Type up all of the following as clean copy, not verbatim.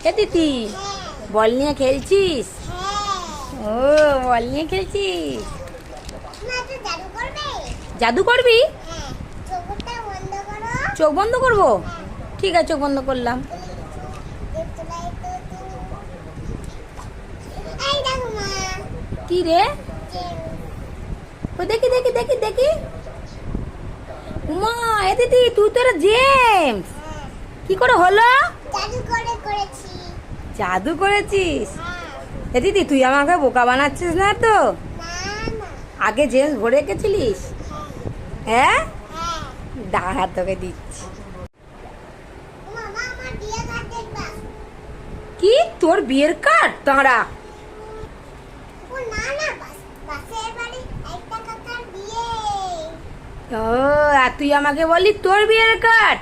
এ তিতি, বল নিয়ে খেলছিস? ও বল নিয়ে খেলছিস। জাদু করবি? চোখ বন্ধ করবো? ঠিক আছে, চোখ বন্ধ করলাম। কি রে? দেখি দেখি দেখি দেখি। উমা, এ দিদি তুই তো জেমস, কি করে হলো? জাদু করেছিস? এ দিদি তুই আমাকে বোকা বানাচ্ছিস না তো? আগে জেমস ভরে রেখেছিলিস? হ্যাঁ, দাঁড়া তোকে দিচ্ছি। কি তোর বিয়ের কার্ড? দাঁড়া। ও, আর তুই আমাকে বললি তোর বিয়ের কার্ড?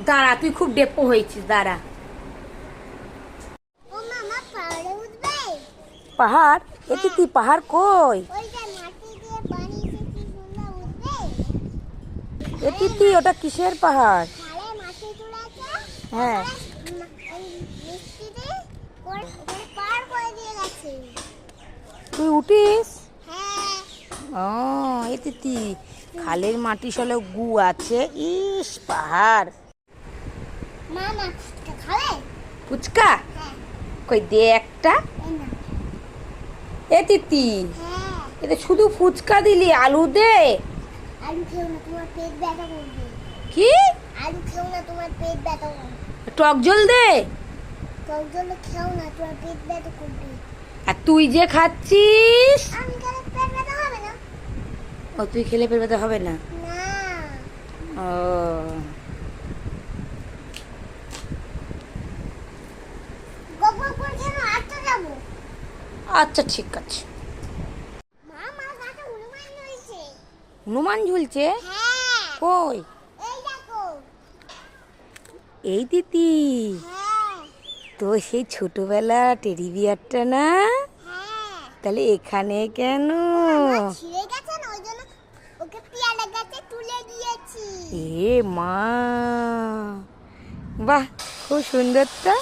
দাঁড়া, তুই খুব ডেপো হয়েছিস, দাঁড়া। পাহাড়? এটি তুই পাহাড় কই? এটি তুই ওটা কিসের পাহাড়? হ্যাঁ, তুই উঠিস? ও, এটি তুই খালের মাটি সলে গু আছে। ইস, পাহাড়। ফুচকা কই দে একটা। এ তিতি, এতে শুধু ফুচকা দিলি, আলু দে। আলু খেও না, তোমার পেট ব্যথা করবে। কি? আলু খেও না, তোমার পেট ব্যথা করবে। টক জল দে। টক জল খেও না, তোমার পেট ব্যথা করবে। আর তুই যে খাচ্ছিস? আমি খেলে পেট ব্যথা হবে না। ও, তুই খেলে পেট ব্যথা হবে না? না। ও, গোবর করে কেন আটটা যাবো? আচ্ছা ঠিক আছে। মা, মা গাছে হনুমান ঝুলছে। হনুমান ঝুলছে? হ্যাঁ। কই? এই দেখো। এই দিদি, হ্যাঁ। তো সেই ছোটবেলা টেডি বিয়ারটা না? হ্যাঁ। তাহলে এখানে কেন? ছিঁড়ে গেছে না, ওই জন্য ওকে পেয়ারা গাছে তুলে দিয়েছি। এ মা, বাহ, খুব সুন্দর তো।